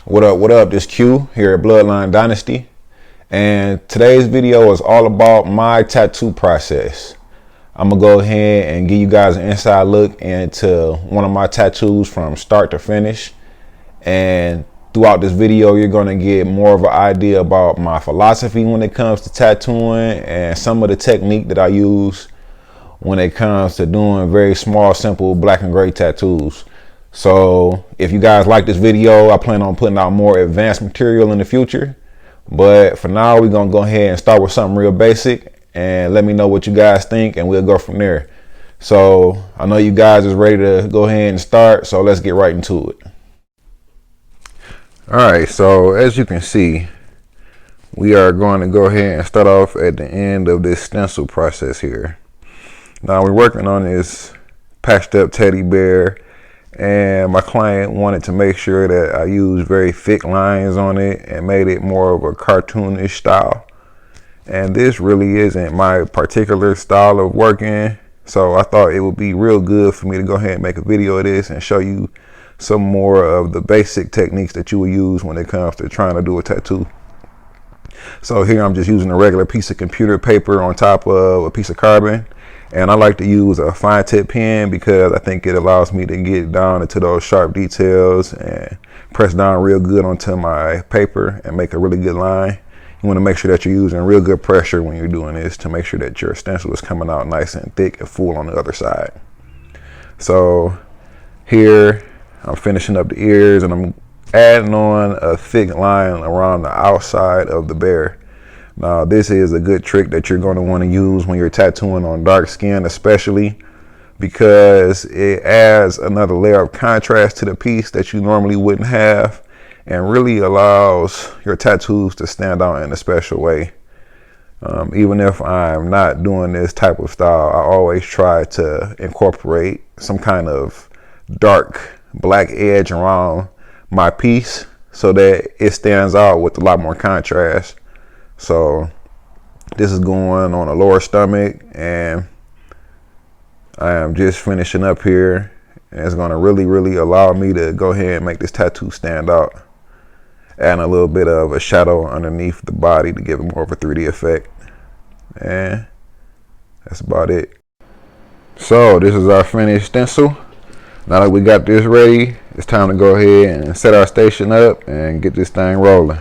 What up? This Q here at Bloodline Dynasty. And today's video is all about my tattoo process. I'm gonna go ahead and give you guys an inside look into one of my tattoos from start to finish. And throughout this video, you're gonna get more of an idea about my philosophy when it comes to tattooing and some of the technique that I use when it comes to doing very small, simple black and gray tattoos. So if you guys like this video, I plan on putting out more advanced material in the future. But for now, we're gonna go ahead and start with something real basic and let me know what you guys think and we'll go from there. So I know you guys is ready to go ahead and start, so let's get right into it. All right, so as you can see, we are going to go ahead and start off at the end of this stencil process here. Now we're working on this patched up teddy bear, and my client wanted to make sure that I used very thick lines on it and made it more of a cartoonish style. And this really isn't my particular style of working, so I thought it would be real good for me to go ahead and make a video of this and show you some more of the basic techniques that you will use when it comes to trying to do a tattoo. So here I'm just using a regular piece of computer paper on top of a piece of carbon. And I like to use a fine tip pen because I think it allows me to get down into those sharp details and press down real good onto my paper and make a really good line. You want to make sure that you're using real good pressure when you're doing this to make sure that your stencil is coming out nice and thick and full on the other side. So here I'm finishing up the ears and I'm adding on a thick line around the outside of the bear. Now this is a good trick that you're going to want to use when you're tattooing on dark skin, especially because it adds another layer of contrast to the piece that you normally wouldn't have and really allows your tattoos to stand out in a special way. Even if I'm not doing this type of style, I always try to incorporate some kind of dark black edge around my piece so that it stands out with a lot more contrast. So this is going on a lower stomach and I am just finishing up here, and it's going to really allow me to go ahead and make this tattoo stand out, adding a little bit of a shadow underneath the body to give it more of a 3D effect. And that's about it. So this is our finished stencil. Now that we got this ready, it's time to go ahead and set our station up and get this thing rolling.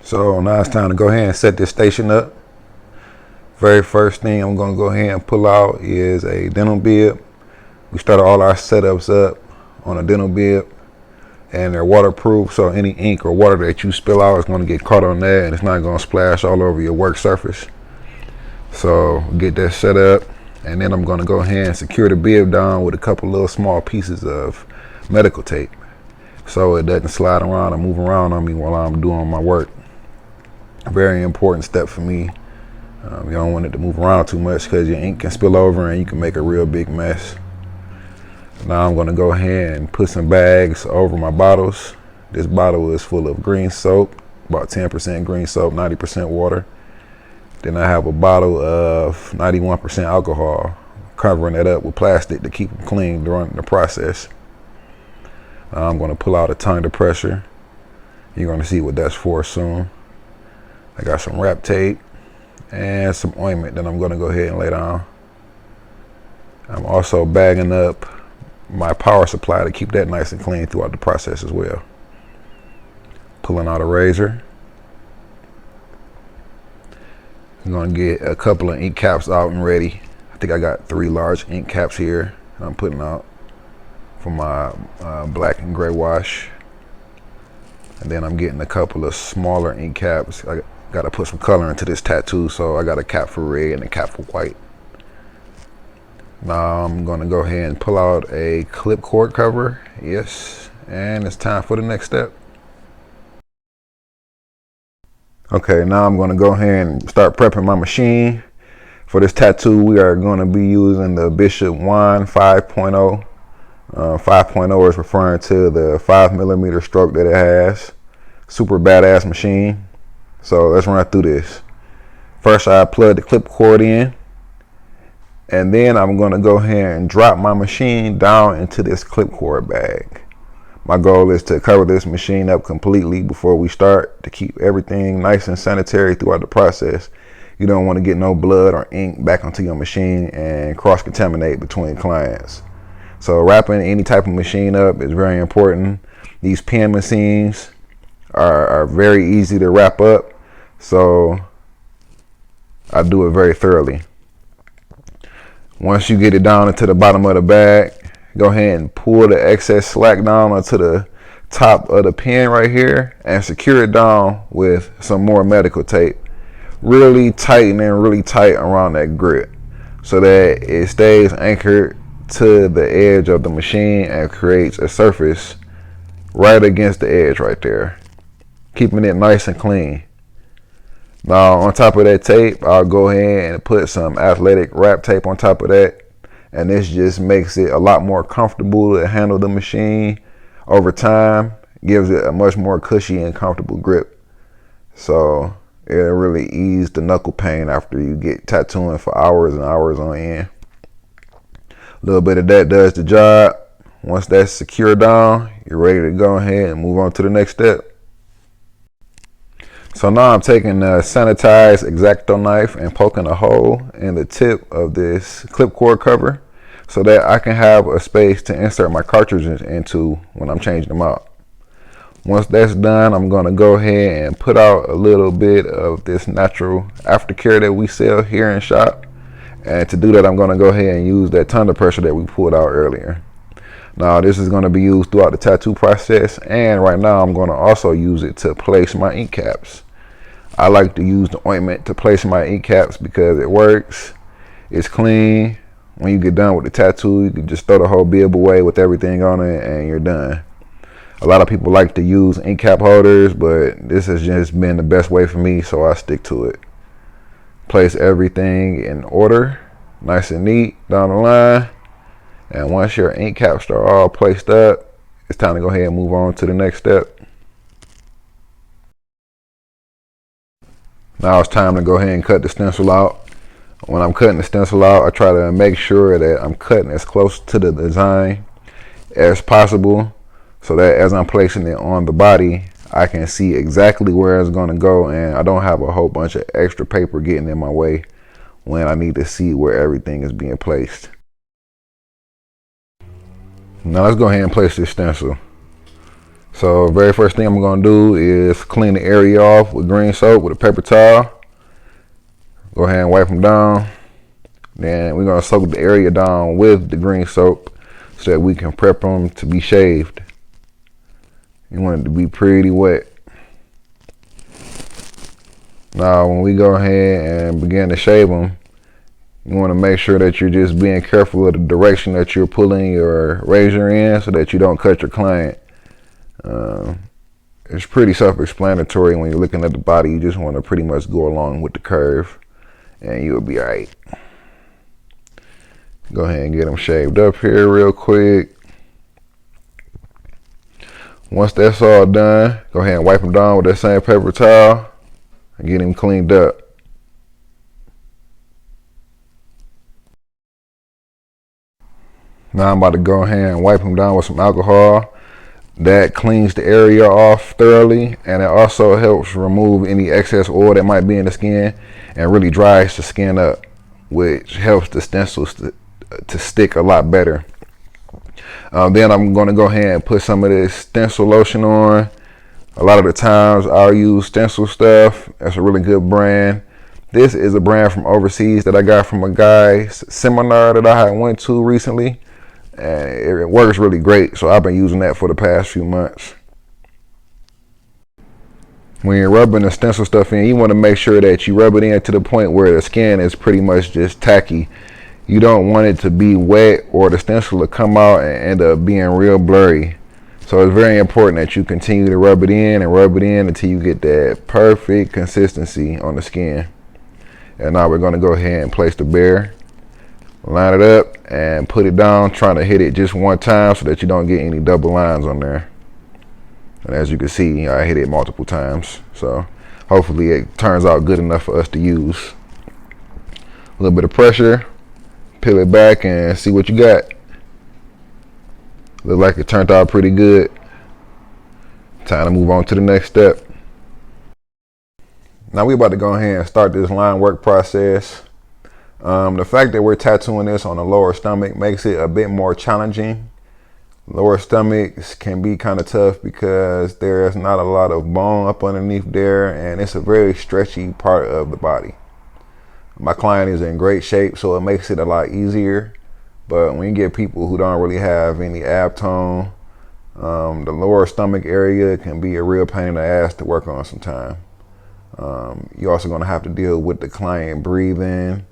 So now it's time to go ahead and set this station up. Very first thing I'm going to go ahead and pull out is a dental bib. We started all our setups up on a dental bib, and they're waterproof, so any ink or water that you spill out is going to get caught on that and it's not going to splash all over your work surface. So get that set up, and then I'm going to go ahead and secure the bib down with a couple little small pieces of medical tape so it doesn't slide around and move around on me while I'm doing my work. Very important step for me. You don't want it to move around too much because your ink can spill over and you can make a real big mess. Now I'm going to go ahead and put some bags over my bottles. This bottle is full of green soap, about 10% green soap, 90% water. Then I have a bottle of 91% alcohol, covering it up with plastic to keep them clean during the process. Now I'm going to pull out a tongue depressor. You're going to see what that's for soon. I got some wrap tape and some ointment that I'm going to go ahead and lay down. I'm also bagging up my power supply to keep that nice and clean throughout the process as well. Pulling out a razor. I'm going to get a couple of ink caps out and ready. I think I got 3 large ink caps here I'm putting out for my black and gray wash. And then I'm getting a couple of smaller ink caps. I got to put some color into this tattoo, so I got a cap for red and a cap for white. Now I'm going to go ahead and pull out a clip cord cover. Yes, and it's time for the next step. Okay, now I'm going to go ahead and start prepping my machine. For this tattoo, we are going to be using the Bishop Wand 5.0. 5.0 is referring to the 5mm stroke that it has. Super badass machine. So let's run through this. First, I plug the clip cord in, and then I'm going to go ahead and drop my machine down into this clip cord bag. My goal is to cover this machine up completely before we start to keep everything nice and sanitary throughout the process. You don't want to get no blood or ink back onto your machine and cross-contaminate between clients. So wrapping any type of machine up is very important. These pen machines are very easy to wrap up, so I do it very thoroughly. Once you get it down into the bottom of the bag, go ahead and pull the excess slack down onto the top of the pen right here and secure it down with some more medical tape. Really tighten and really tight around that grip so that it stays anchored to the edge of the machine and creates a surface right against the edge right there, keeping it nice and clean. Now on top of that tape, I'll go ahead and put some athletic wrap tape on top of that, and this just makes it a lot more comfortable to handle the machine over time, gives it a much more cushy and comfortable grip. So it'll really ease the knuckle pain after you get tattooing for hours and hours on end. A little bit of that does the job. Once that's secure down, you're ready to go ahead and move on to the next step. So now I'm taking a sanitized X-Acto knife and poking a hole in the tip of this clip cord cover so that I can have a space to insert my cartridges into when I'm changing them out. Once that's done, I'm going to go ahead and put out a little bit of this natural aftercare that we sell here in shop. And to do that, I'm going to go ahead and use that tundra pressure that we pulled out earlier. Now this is going to be used throughout the tattoo process, and right now I'm going to also use it to place my ink caps. I like to use the ointment to place my ink caps because it works, it's clean. When you get done with the tattoo, you can just throw the whole bib away with everything on it and you're done. A lot of people like to use ink cap holders, but this has just been the best way for me, so I stick to it. Place everything in order, nice and neat down the line. And once your ink caps are all placed up, it's time to go ahead and move on to the next step. Now it's time to go ahead and cut the stencil out. When I'm cutting the stencil out, I try to make sure that I'm cutting as close to the design as possible so that as I'm placing it on the body, I can see exactly where it's going to go and I don't have a whole bunch of extra paper getting in my way when I need to see where everything is being placed. Now let's go ahead and place this stencil. So very first thing I'm going to do is clean the area off with green soap with a paper towel. Go ahead and wipe them down. Then we're going to soak the area down with the green soap so that we can prep them to be shaved. You want it to be pretty wet. Now when we go ahead and begin to shave them, you want to make sure that you're just being careful of the direction that you're pulling your razor in so that you don't cut your client. It's pretty self-explanatory. When you're looking at the body, you just want to pretty much go along with the curve and you'll be all right. Go ahead and get them shaved up here real quick. Once that's all done, go ahead and wipe them down with that same paper towel and get them cleaned up. Now I'm about to go ahead and wipe them down with some alcohol. That cleans the area off thoroughly, and it also helps remove any excess oil that might be in the skin and really dries the skin up, which helps the stencils to stick a lot better. Then I'm going to go ahead and put some of this stencil lotion on. A lot of the times I'll use Stencil Stuff. That's a really good brand. This is a brand from overseas that I got from a guy's seminar that I had went to recently. And it works really great, so I've been using that for the past few months. When you're rubbing the stencil stuff in, you want to make sure that you rub it in to the point where the skin is pretty much just tacky. You don't want it to be wet or the stencil to come out and end up being real blurry. So it's very important that you continue to rub it in and rub it in until you get that perfect consistency on the skin. And now we're going to go ahead and place the bear. Line it up and put it down, trying to hit it just one time so that you don't get any double lines on there. And as you can see, I hit it multiple times, so hopefully it turns out good enough for us to use. A little bit of pressure, peel it back and see what you got. Look like it turned out pretty good. Time to move on to the next step. Now we about to go ahead and start this line work process. The fact that we're tattooing this on the lower stomach makes it a bit more challenging. Lower stomachs can be kind of tough because there's not a lot of bone up underneath there, and it's a very stretchy part of the body. My client is in great shape, so it makes it a lot easier. But when you get people who don't really have any ab tone, the lower stomach area can be a real pain in the ass to work on sometimes. You're also going to have to deal with the client breathing,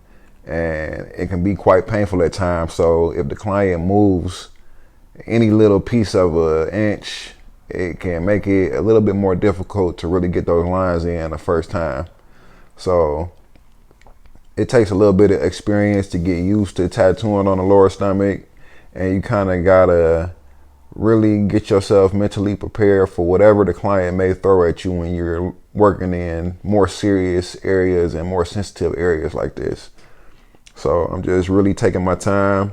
and it can be quite painful at times. So if the client moves any little piece of an inch, it can make it a little bit more difficult to really get those lines in the first time. So it takes a little bit of experience to get used to tattooing on the lower stomach, and you kind of gotta really get yourself mentally prepared for whatever the client may throw at you when you're working in more serious areas and more sensitive areas like this. So I'm just really taking my time,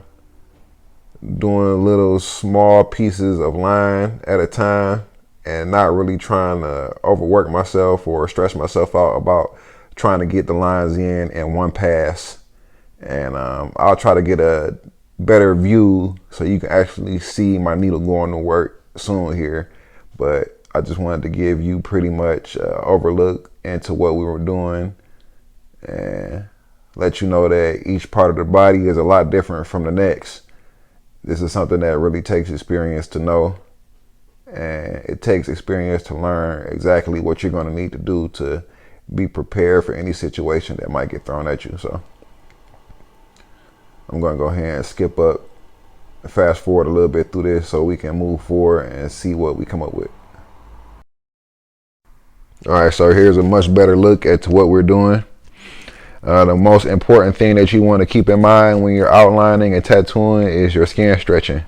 doing little small pieces of line at a time, and not really trying to overwork myself or stress myself out about trying to get the lines in one pass. And I'll try to get a better view so you can actually see my needle going to work soon here. But I just wanted to give you pretty much overlook into what we were doing and let you know that each part of the body is a lot different from the next. This is something that really takes experience to know, and it takes experience to learn exactly what you're going to need to do to be prepared for any situation that might get thrown at you. So I'm going to go ahead and skip up, fast forward a little bit through this so we can move forward and see what we come up with. All right, so here's a much better look at what we're doing. The most important thing that you want to keep in mind when you're outlining and tattooing is your skin stretching,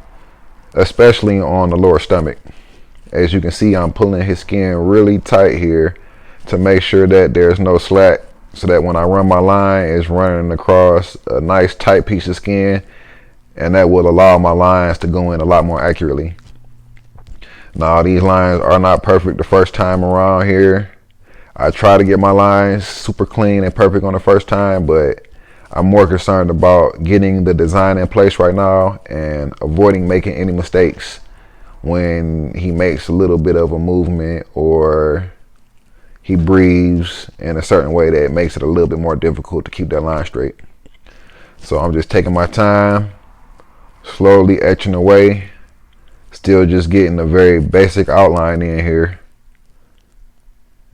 especially on the lower stomach. As you can see, I'm pulling his skin really tight here to make sure that there's no slack, so that when I run my line, it's running across a nice tight piece of skin, and that will allow my lines to go in a lot more accurately. Now, these lines are not perfect the first time around here. I try to get my lines super clean and perfect on the first time, but I'm more concerned about getting the design in place right now and avoiding making any mistakes when he makes a little bit of a movement or he breathes in a certain way that makes it a little bit more difficult to keep that line straight. So I'm just taking my time, slowly etching away, still just getting a very basic outline in here.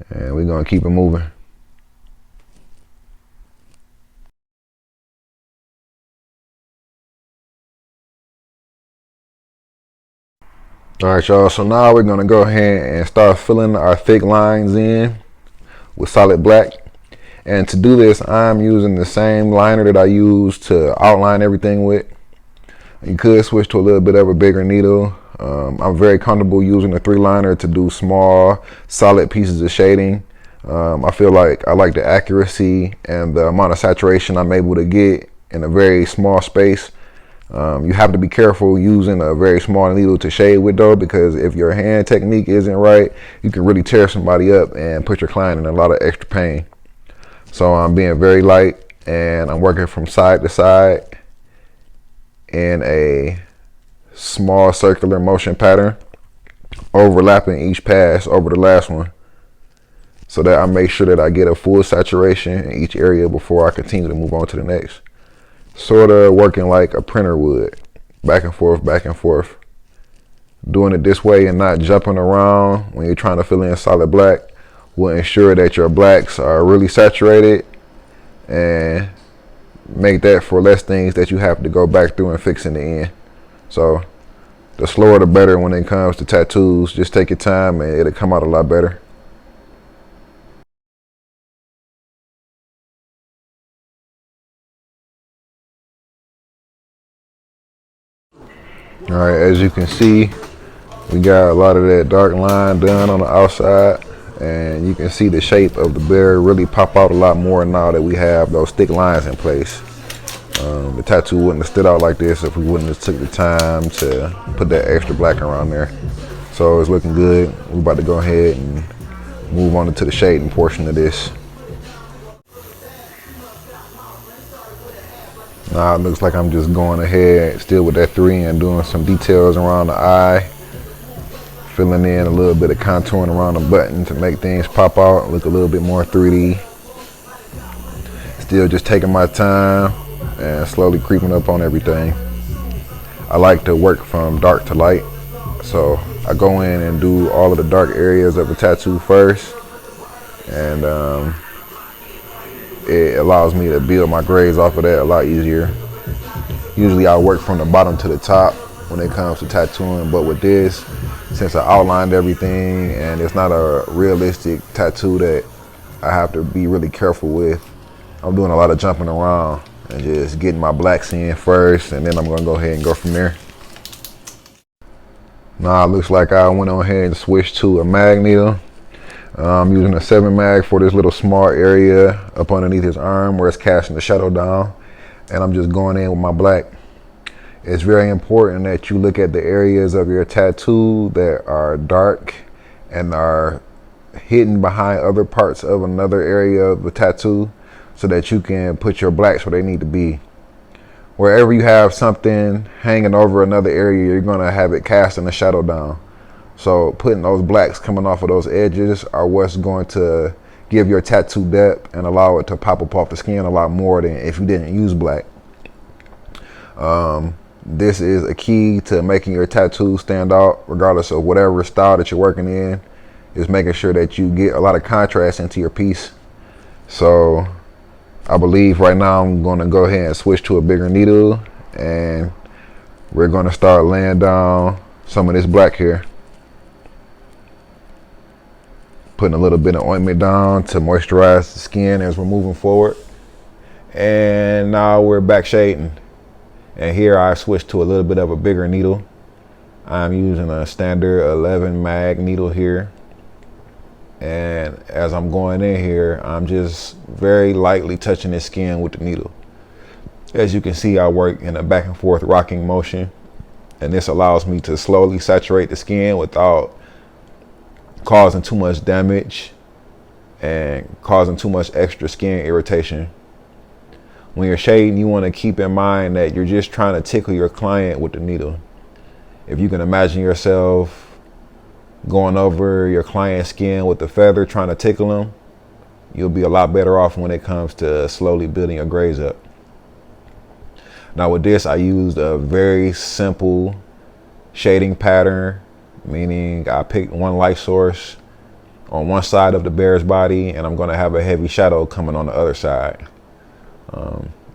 And we're going to keep it moving. All right, y'all. So now we're going to go ahead and start filling our thick lines in with solid black. And to do this, I'm using the same liner that I use to outline everything with. You could switch to a little bit of a bigger needle. I'm very comfortable using the 3 liner to do small, solid pieces of shading. I feel like I like the accuracy and the amount of saturation I'm able to get in a very small space. You have to be careful using a very small needle to shade with though, because if your hand technique isn't right, you can really tear somebody up and put your client in a lot of extra pain. So I'm being very light, and I'm working from side to side in a small circular motion pattern, overlapping each pass over the last one, so that I make sure that I get a full saturation in each area before I continue to move on to the next. Sort of working like a printer would, back and forth, back and forth. Doing it this way and not jumping around when you're trying to fill in solid black will ensure that your blacks are really saturated and make that for less things that you have to go back through and fix in the end. So the slower the better when it comes to tattoos. Just take your time and it'll come out a lot better. All right, as you can see, we got a lot of that dark line done on the outside, and you can see the shape of the bear really pop out a lot more now that we have those thick lines in place. The tattoo wouldn't have stood out like this if we wouldn't have took the time to put that extra black around there. So it's looking good. We're about to go ahead and move on into the shading portion of this. Now it looks like I'm just going ahead still with that 3 and doing some details around the eye. Filling in a little bit of contouring around the button to make things pop out, look a little bit more 3D. Still just taking my time and slowly creeping up on everything. I like to work from dark to light. So I go in and do all of the dark areas of the tattoo first. And it allows me to build my grades off of that a lot easier. Usually I work from the bottom to the top when it comes to tattooing, but with this, since I outlined everything and it's not a realistic tattoo that I have to be really careful with, I'm doing a lot of jumping around and just getting my blacks in first, and then I'm gonna go ahead and go from there. Now it looks like I went on ahead and switched to a mag needle. I'm using a 7 mag for this little small area up underneath his arm where it's casting the shadow down, and I'm just going in with my black. It's very important that you look at the areas of your tattoo that are dark and are hidden behind other parts of another area of the tattoo so that you can put your blacks where they need to be. Wherever you have something hanging over another area, you're going to have it casting the shadow down. So putting those blacks coming off of those edges are what's going to give your tattoo depth and allow it to pop up off the skin a lot more than if you didn't use black. This is a key to making your tattoo stand out regardless of whatever style that you're working in, is making sure that you get a lot of contrast into your piece. So I believe right now I'm going to go ahead and switch to a bigger needle, and we're going to start laying down some of this black here. Putting a little bit of ointment down to moisturize the skin as we're moving forward. And now we're back shading. And here I switched to a little bit of a bigger needle. I'm using a standard 11 mag needle here. And as I'm going in here, I'm just very lightly touching the skin with the needle. As you can see, I work in a back and forth rocking motion. And this allows me to slowly saturate the skin without causing too much damage and causing too much extra skin irritation. When you're shading, you want to keep in mind that you're just trying to tickle your client with the needle. If you can imagine yourself going over your client's skin with the feather trying to tickle them, you'll be a lot better off when it comes to slowly building your grades up. Now with this, I used a very simple shading pattern, meaning I picked one light source on one side of the bear's body, and I'm going to have a heavy shadow coming on the other side.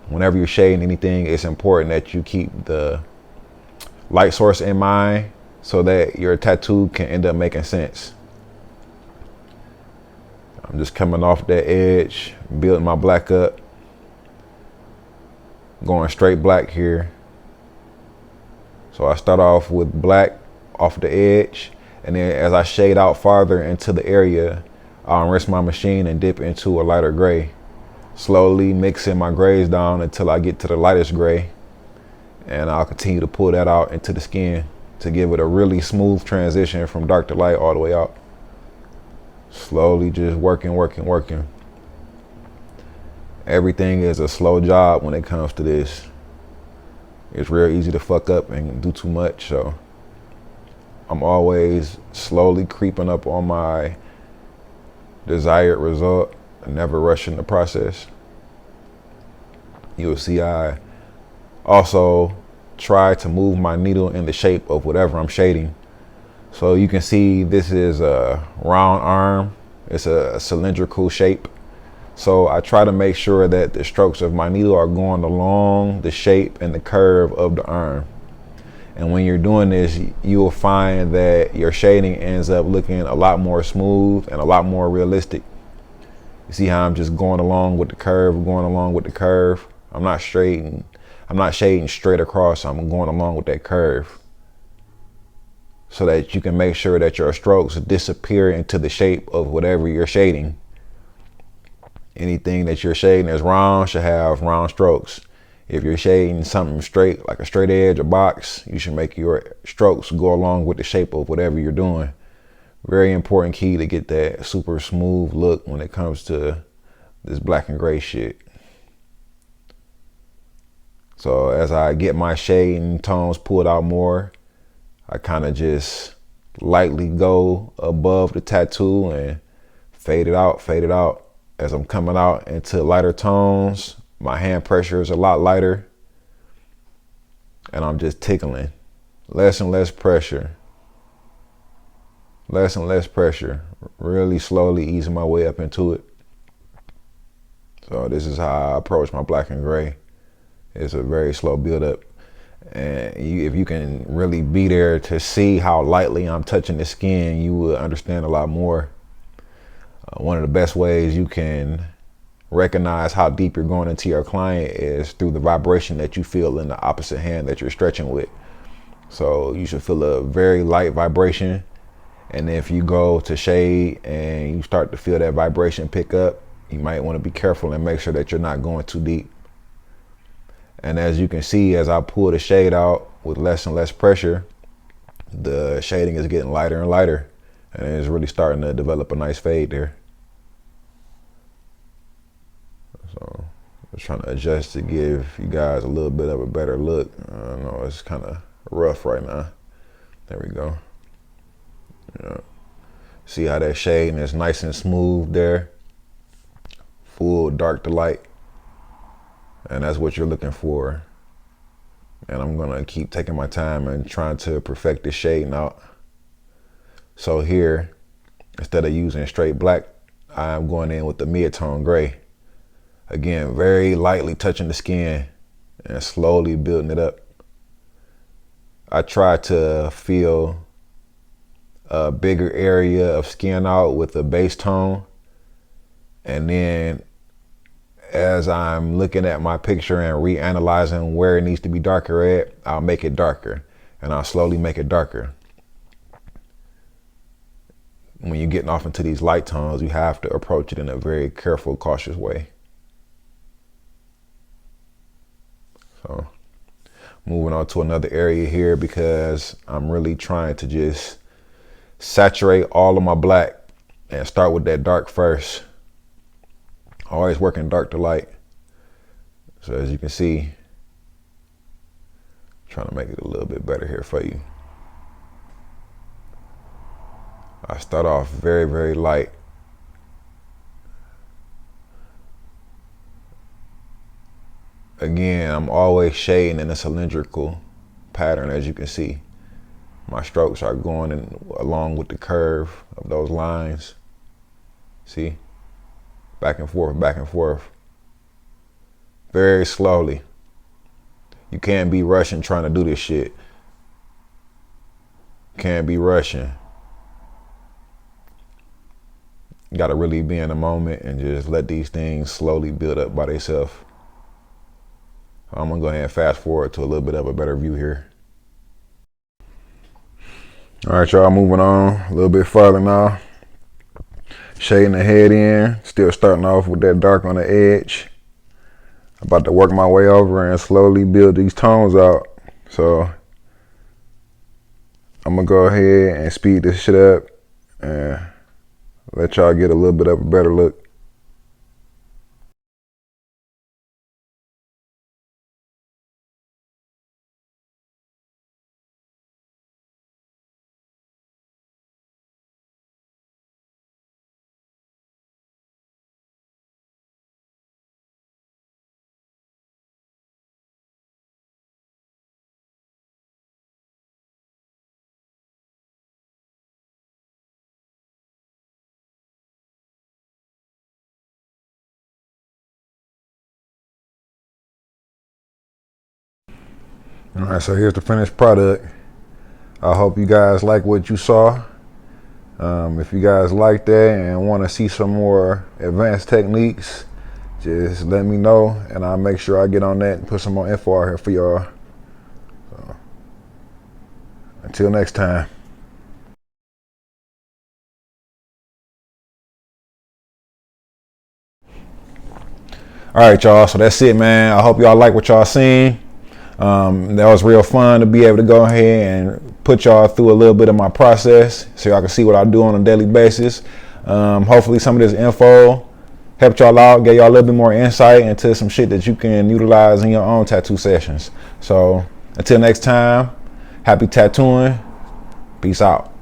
Whenever you're shading anything, it's important that you keep the light source in mind so that your tattoo can end up making sense. I'm just coming off that edge, building my black up, going straight black here. So I start off with black off the edge, and then as I shade out farther into the area, I'll rinse my machine and dip into a lighter gray, slowly mixing my grays down until I get to the lightest gray, and I'll continue to pull that out into the skin to give it a really smooth transition from dark to light all the way out. Slowly just working. Everything is a slow job when it comes to this. It's real easy to fuck up and do too much, so I'm always slowly creeping up on my desired result, never rushing the process. You'll see I also try to move my needle in the shape of whatever I'm shading. So you can see this is a round arm. It's a cylindrical shape. So I try to make sure that the strokes of my needle are going along the shape and the curve of the arm. And when you're doing this, you'll find that your shading ends up looking a lot more smooth and a lot more realistic. You see how I'm just going along with the curve, I'm not shading straight across, I'm going along with that curve, so that you can make sure that your strokes disappear into the shape of whatever you're shading. Anything that you're shading as round should have round strokes. If you're shading something straight, like a straight edge or box, you should make your strokes go along with the shape of whatever you're doing. Very important key to get that super smooth look when it comes to this black and gray shit. So as I get my shading tones pulled out more, I kind of just lightly go above the tattoo and fade it out. As I'm coming out into lighter tones, my hand pressure is a lot lighter and I'm just tickling. Less and less pressure. Less and less pressure. Really slowly easing my way up into it. So this is how I approach my black and gray. It's a very slow build up. And if you can really be there to see how lightly I'm touching the skin, you will understand a lot more. One of the best ways you can recognize how deep you're going into your client is through the vibration that you feel in the opposite hand that you're stretching with. So you should feel a very light vibration. And if you go to shade and you start to feel that vibration pick up, you might want to be careful and make sure that you're not going too deep. And as you can see, as I pull the shade out with less and less pressure, the shading is getting lighter and lighter. And it's really starting to develop a nice fade there. So I'm trying to adjust to give you guys a little bit of a better look. I know it's kind of rough right now. There we go. Yeah. See how that shading is nice and smooth there. Full dark to light. And that's what you're looking for. And I'm gonna keep taking my time and trying to perfect this shading out. So here, instead of using straight black, I'm going in with the mid-tone gray. Again, very lightly touching the skin and slowly building it up. I try to feel a bigger area of skin out with a base tone. And then as I'm looking at my picture and reanalyzing where it needs to be darker at, I'll make it darker and I'll slowly make it darker. When you're getting off into these light tones, you have to approach it in a very careful, cautious way. So moving on to another area here because I'm really trying to just saturate all of my black and start with that dark first. Always working dark to light. So as you can see, I'm trying to make it a little bit better here for you. I start off very, very light. Again, I'm always shading in a cylindrical pattern, as you can see. My strokes are going along with the curve of those lines. See? Back and forth, back and forth. Very slowly. You can't be rushing trying to do this shit. Can't be rushing. You gotta really be in the moment and just let these things slowly build up by themselves. I'm gonna go ahead and fast forward to a little bit of a better view here. All right, y'all, moving on a little bit farther now. Shading the head in, still starting off with that dark on the edge. About to work my way over and slowly build these tones out. So I'm gonna go ahead and speed this shit up and let y'all get a little bit of a better look. All right, so here's the finished product. I hope you guys like what you saw. If you guys like that and want to see some more advanced techniques, just let me know and I'll make sure I get on that and put some more info out here for y'all. So, until next time. All right, y'all. So that's it, man. I hope y'all like what y'all seen. That was real fun to be able to go ahead and put y'all through a little bit of my process so y'all can see what I do on a daily basis. Hopefully some of this info helped y'all out, gave y'all a little bit more insight into some shit that you can utilize in your own tattoo sessions. So until next time, happy tattooing. Peace out.